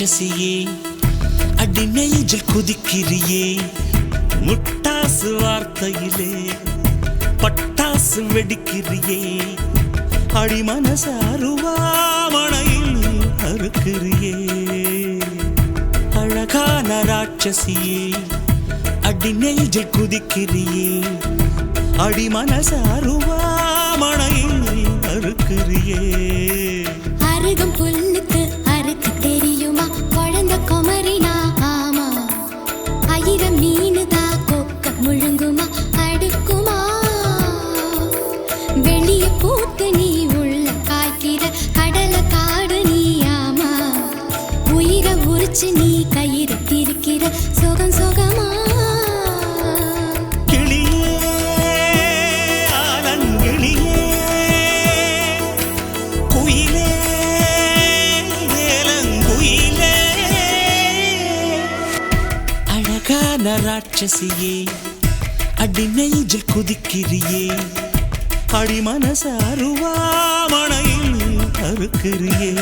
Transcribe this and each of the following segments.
ராட்சசியே அடி நெஞ்சில் குதிக்கிறியே முட்டாசு வார்த்தையிலே பட்டாசு வெடிக்கிறியே அடி மனசு அருவாமணையில் அறுக்கிறியே அழகான ராட்சசியே அடி நெஞ்சில் குதிக்கிறியே அடி மனசு அருவாமணையில் அறுக்கிறியே அருகம் புல்லுக்கு அறுக்க தெரியுமா குழந்த குமரினா ஆமா ஆயிரம் மீனுதா கொக்க முழுங்குமா அடுக்குமா வெளிய பூத்து நீ உள்ள காய்க்கிற கடல காடு நீ ஆமா உயிரை உரிச்சு நீ கயிறு திரிக்கிற சுகம் சுகமா ராட்சசியே அடி நெஞ்சில் குதிக்கிறியே அடி மனசு அருவாமணையில் அறுக்கிறியே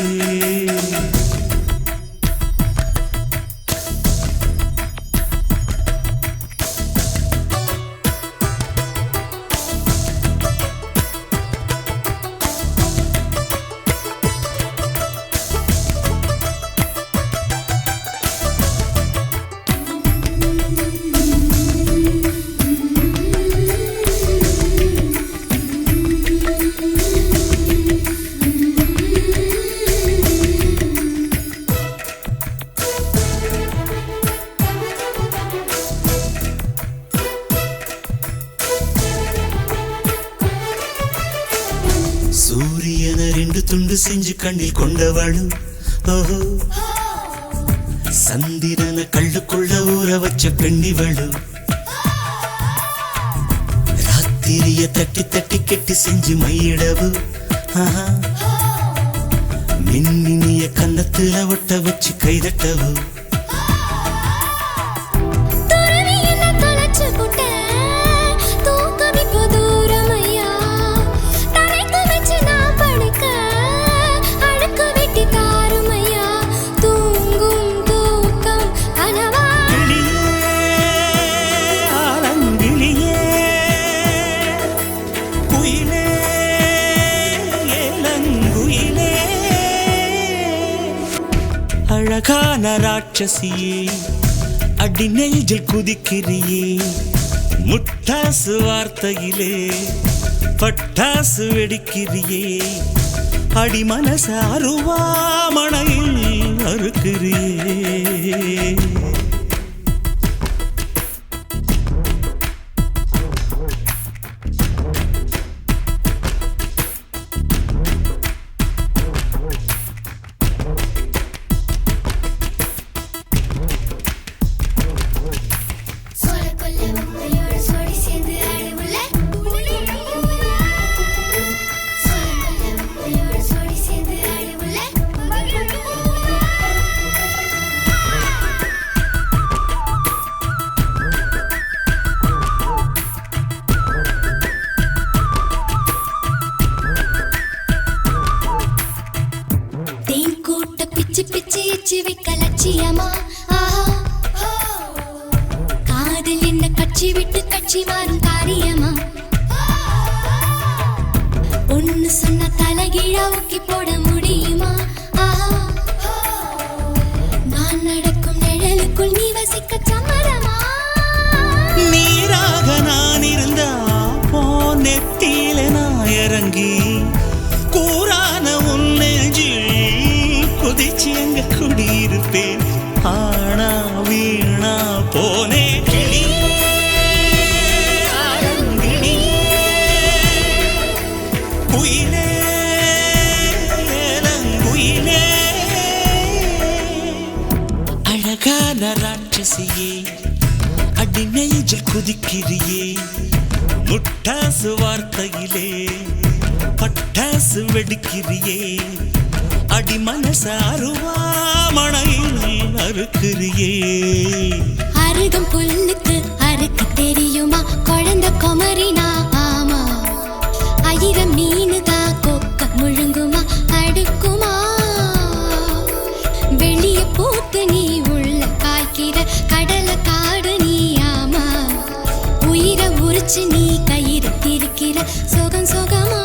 சூரியன ரெண்டு துண்டு செஞ்சு கண்ணில் கொண்டவளு ஓஹோ சந்திரன கள்ளுக்குள்ள ஊற வச்ச பெண்ணிவளு ராத்திரிய தட்டி தட்டி கெட்டி செஞ்சு மையிடவு மின்மினிய கன்னத்துல ஒட்ட வச்சு கைதட்டவு அழகான ராட்சசியே அடி நெஞ்சில் குதிக்கிறியே முட்டாசு வார்த்தையிலே பட்டாசு வெடிக்கிறியே அடி மனசு அருவாமணையில் அறுக்கிறியே பிச்சு வைக்க லட்சியமா காதல் என்ன கட்சி விட்டு கட்சி மாறும் காரியமா ஒன்னு சொன்ன தலைகீழா ஊக்கி போட முடியுமா நான் நடக்கும் நிழலுக்குள் நீ வசிக்க சம்மதமா நீராக நான் இருந்தா போ நெத்தியில நான் இறங்கி கூறான உன் நெஞ்சில் குதிச்சு எங்க குடியிருப்பேன் ஆனா வீணா போனே கிளி குயிலே குயிலே அழகான ராட்சசியே அடி நெஞ்சில் குதிக்கிறியே முட்டாசு வார்த்தையிலே பட்டாசு வெடிக்கிறியே அடி மனசு அருவாமணையில் அறுக்கிறியே அருகம் புல்லுக்கு அறுக்க தெரியுமா குழந்த குமரினா ஆமா ஆயிரம் மீனுதா கொக்க முழுங்குமா அடுக்குமா வெளிய போ காய்க்கிற கடலை காடு நீயாமா உயிரை உரிச்சு நீ கயிறு திரிக்கிற சுகம் சுகமா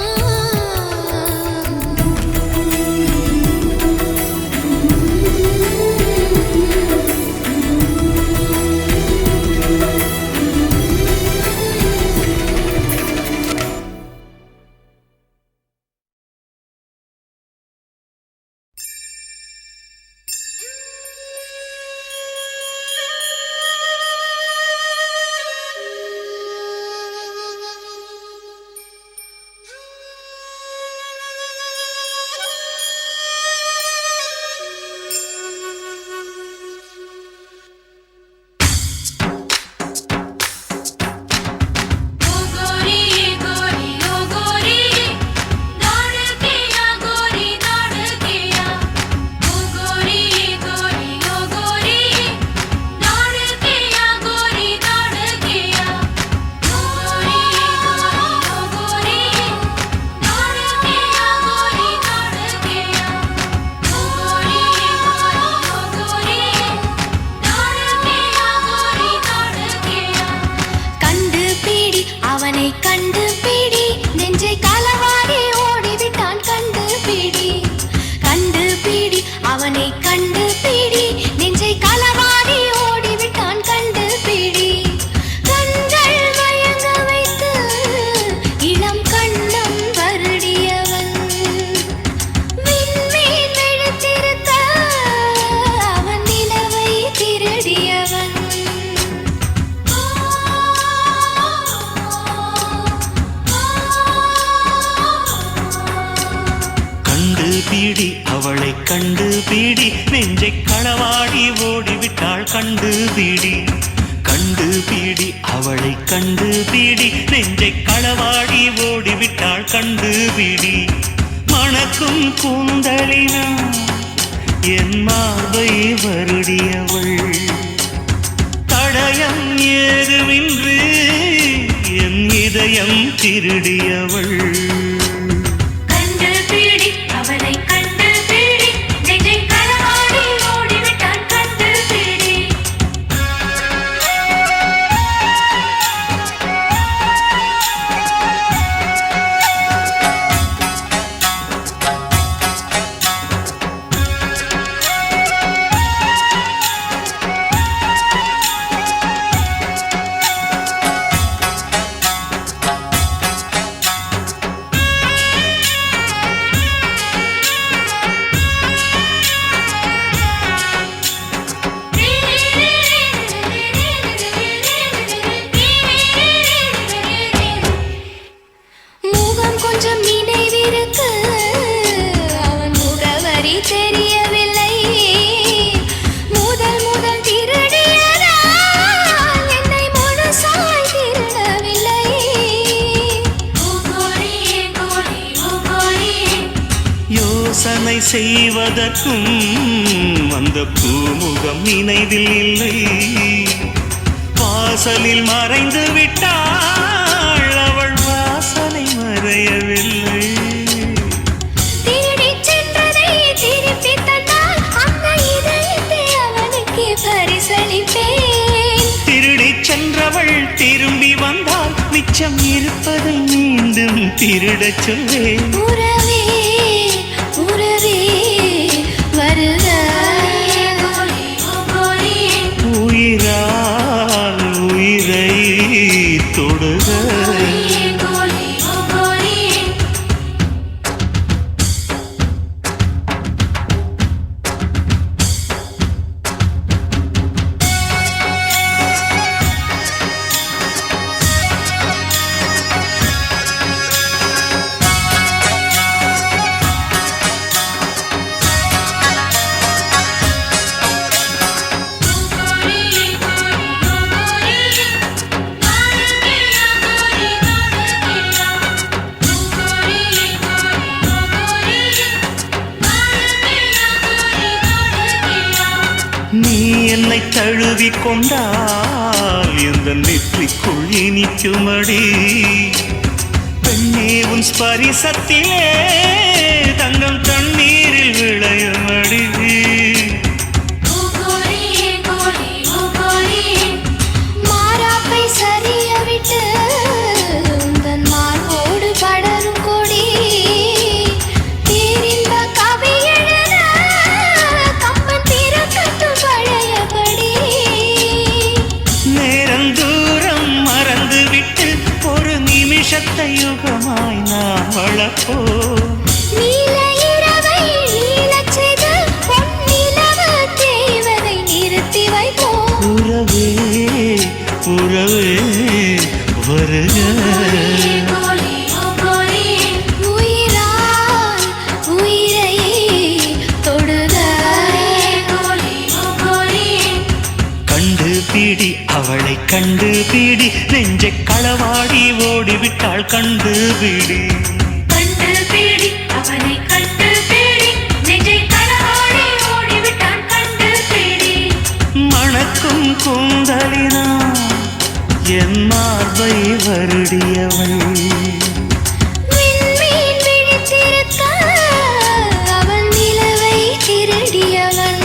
பீடி அவளை கண்டு பீடி நெஞ்சை களவாடி ஓடிவிட்டாள் கண்டு பீடி கண்டு பீடி அவளை கண்டு பீடி நெஞ்சை களவாடி ஓடிவிட்டாள் கண்டு பீடி மணக்கும் கூந்தலினா என் மார்பை வருடியவள் தடயம் ஏதுமின்றி என் இதயம் திருடியவள் யோசனை செய்வதற்கும் அந்த பூமுகம் நினைவில் இல்லை வாசலில் மறைந்து விட்டாள் அவள் வாசனை மறையவில்லை திருடிச் சென்றதை திருப்பி தந்தால் அந்த இதயத்தை அவனுக்கு பரிசளிப்பேன் திருடிச் சென்றவள் திரும்பி வந்தால் மிச்சம் இருப்பதை மீண்டும் திருடச் சொல்வேன் உறவே உயிரால் உயிரை தொடுக என்னை தழுவி கொண்டால் இந்த நெற்றிக்குள் இனிக்குமடி பெண்ணே உன் ஸ்பரிசத்திலே தங்கம் தண்ணீரில் விளையுமடி யுகமாய் நாம் வளர்ப்போம். நீல இரவை நீலச் செய்த பொன்னிலவு தேவதை நிறுத்தி வைப்போம். உறவே உறவே வருக. உயிராய் உயிரை தொடுக. கண்டுபிடி அவளை கண்டுபிடி, நெஞ்சை களவாடி ஓடிவிட்டாள் கண்டுபிடி. கண்டுபிடி அவனை கண்டுபிடி, நெஞ்சை களவாடி ஓடிவிட்டான் கண்டுபிடி. மணக்கும் கூந்தலினா என் மார்பை வருடியவள். விண்மீன் விழித்திருக்க அவன் நிலவை திருடியவன்.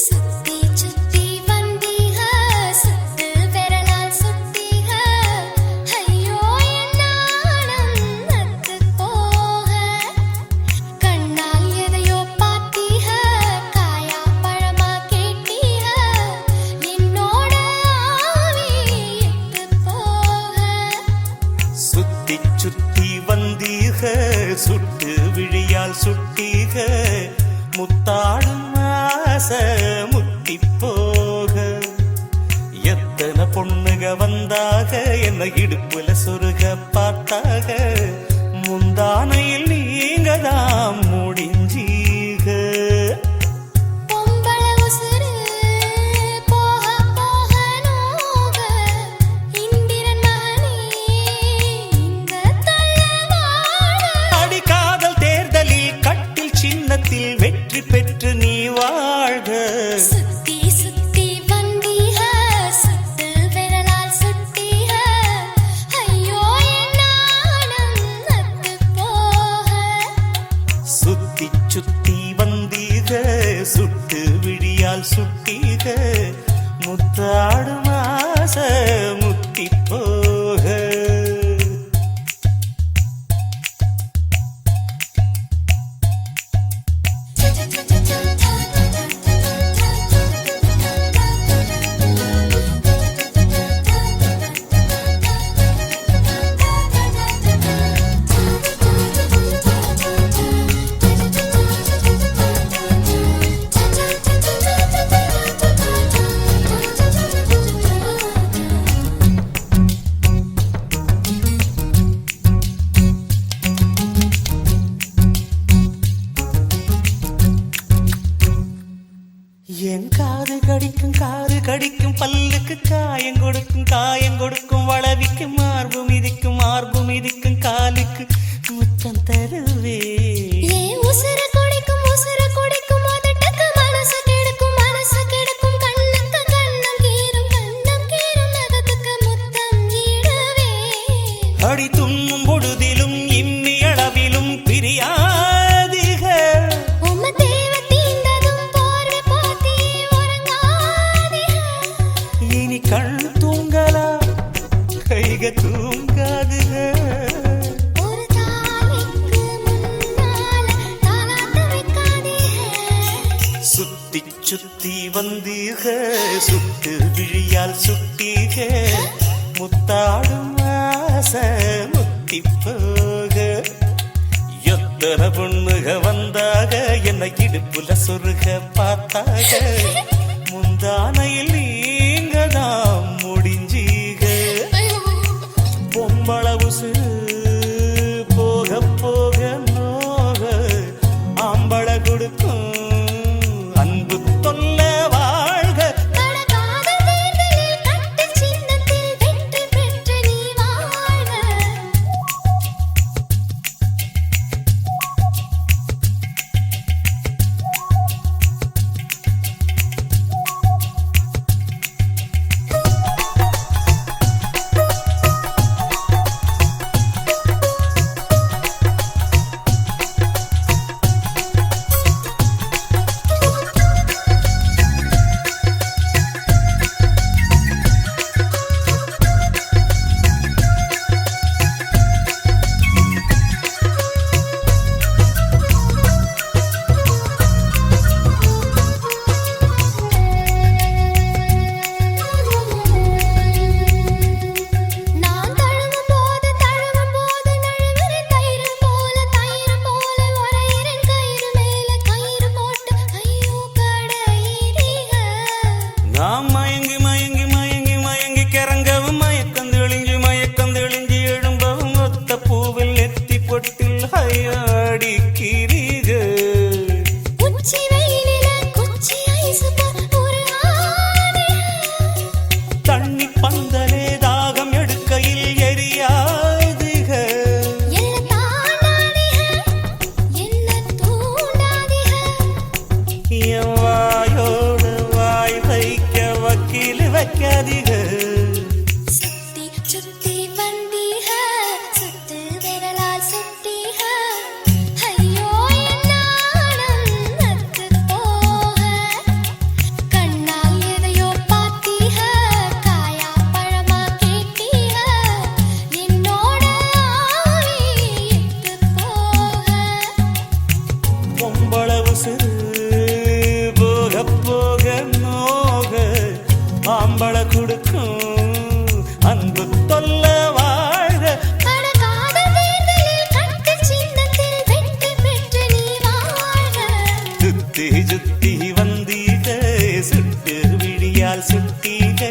சுத்தி சுத்தி வந்தீக, சுத்து விரலால் சுத்தீக. ஐயோ என் நாணம் நத்துப் போக. கண்ணால் எதையோ பார்த்தீக, காயா பழமா கேட்டீக. என்னோட ஆவி இட்டுப் போக. சுத்தி சுத்தி வந்தீக, சுட்டு விழியால் சுட்டீக. முத்தாடும் ஆசை முத்தி போக. எத்தனை பொண்ணுக வந்தாக, என்ன இடுப்புல சொருக பார்த்தாக. முந்தானையில் நீங்க தான் முடிஞ்சீக. பொம்பள உசுரு போக போக நோக. இந்திரன் மகனே இந்த தள்ளவாழ. அடிக்காதல் தேர்தலில் கட்டில் சின்னத்தில் வெற்றி பெற்று நீ வாழ்க. சுத்தி சுத்தி வந்தீக, சுத்து விரலால் சுட்டீக. ஐயோ என் நாணம் நத்துப் போக. சுத்தி சுத்தி வந்தீக, சுட்டு விழியால் சுட்டீக. முத்தாடும் ஆசை முத்தி போக. என் காது கடிக்கும் பல்லுக்கு காயம் கொடுக்கும் வளவிக்கும் மார்பு மிதிக்கும் காலுக்கு முத்தம் தருவே. ஏன் உசுர குடிக்கும் உதட்டுக்கு மனசு கெடுக்கும் கண்ணுக்கு கண்ணம் கீரும் நகத்துக்கு முத்தம் ஈடவே. அடி துண்ணும் பொழுதிலும் இம்மி அளவிலும் பிரியாதிக. உம்ம தேவ தீண்டதும் போர்வை போத்தி உறங்காதிக. இனி கண் தூங்கலா கைக தூங்காதுக. ஒரு தாய்க்கு முன்னால தாலாட்டு வைக்காதீக. சுத்தி சுத்தி வந்தீக, சுட்டு விழியால் சுட்டீக. முத்தாடும் ஆசை முத்தி போக. எத்தனை பொண்ணுக வந்தாக, என்ன இடுப்புல சொருக பார்த்தாக. முந்தானையில் நீங்க தான் முடிஞ்சீக. பொம்பள உசுரு ஆம்பள கொடுக்கும் அன்பு தொல்ல வாழ சுத்தி சுத்தி வந்தீக சுட்டு விழியால் சுட்டீக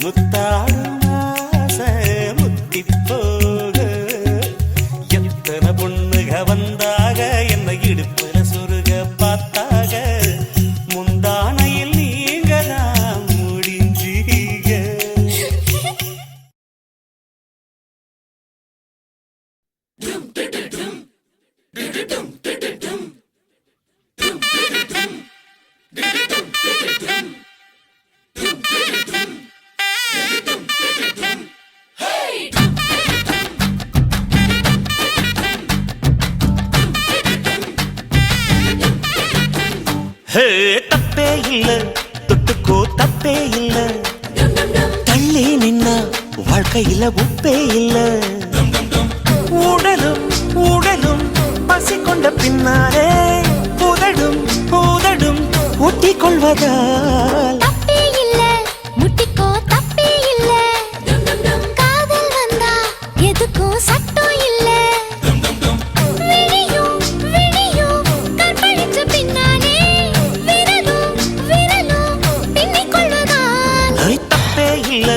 முத்தாடும் ஆசை முத்தி போக எத்தனை பொண்ணுக வந்தாக என்னை இடுப்புல சொருக பார்த்தாக முந்தானையில் நீங்க தான் முடிஞ்சீங்க. ஹே தப்பே இல்ல தொட்டுக்கோ தப்பே இல்ல தள்ளி நின்னா வாழ்க்கையில உப்பே இல்ல உடலும் உடலும் பசி கொண்ட பின்னாலே உதடும் உதடும் ஒட்டிக் கொள்வதால் தப்பே இல்ல முட்டிக்கோ தப்பே இல்ல காதல் வந்தா எதுக்கும் சட்டம் இல்ல விழியும் விழியும் கற்பழிச்ச பின்னாலே விரலும் விரலும் பின்னிக் கொள்வதால் ஐ, தப்பே இல்ல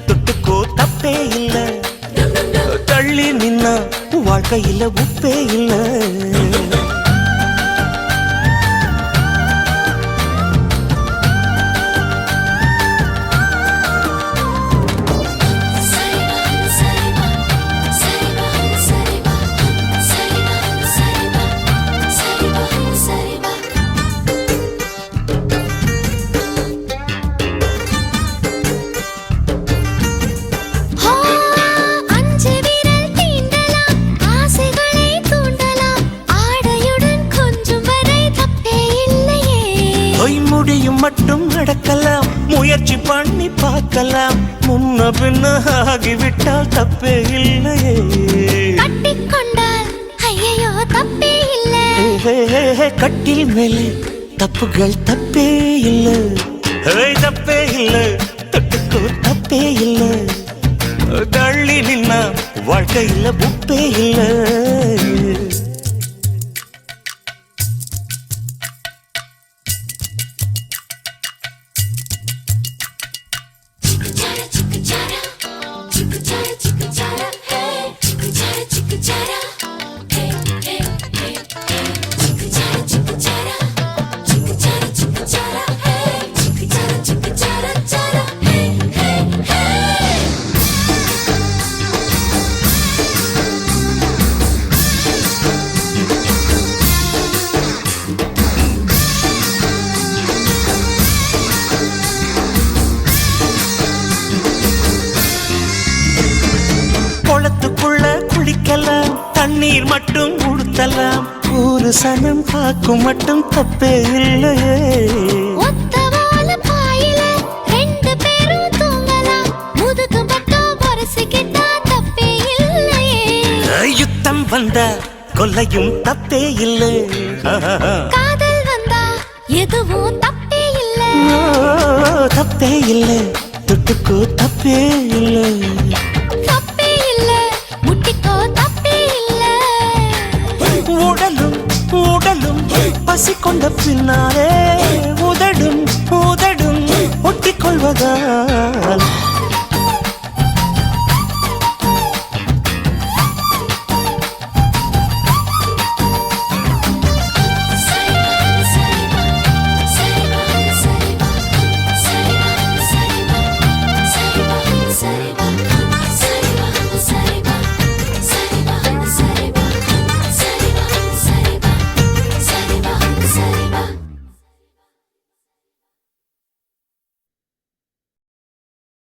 தொட்டுக்கோ தப்பே இல்ல தள்ளி நின்னா வாழ்க்கையில உப்பே இல்ல. முடியும் மட்டும் நடக்கலாம் முயற்சி பண்ணி பார்க்கலாம் முன்ன பின்ன ஆகிவிட்டால் தப்பே இல்லையே. கட்டிக்கொண்டால் ஐயோ தப்பே இல்ல கட்டில் மேலே தப்புகள் தப்பே இல்ல தப்பே இல்ல தொட்டுக்கோ தப்பே இல்ல தள்ளி நின்னா வாழ்க்கையில உப்பே இல்ல. குளத்துக்குள்ள குளிக்கலாம் தண்ணீர் மட்டும் உடுத்தலாம் ஒரு சனம் காக்கும் மட்டும் தப்பே இல்லையே. ஒத்தவால பாயில ரெண்டு பேரும் தூங்கலாம் முதுகு பக்கம் பொரசிக்கிட்டா தப்பே இல்லையே. யுத்தம் வந்தா கொல்லையும் தப்பே இல்லை காதல் வந்தா எதுவும் தப்பே இல்ல தப்பே இல்லை தொட்டுக்கோ தப்பே இல்லை தப்பே இல்ல முட்டிக்கோ தப்பே இல்ல உடலும் உடலும் பசி கொண்ட பின்னாலே உதடும் உதடும் ஒட்டிக் கொள்வதால்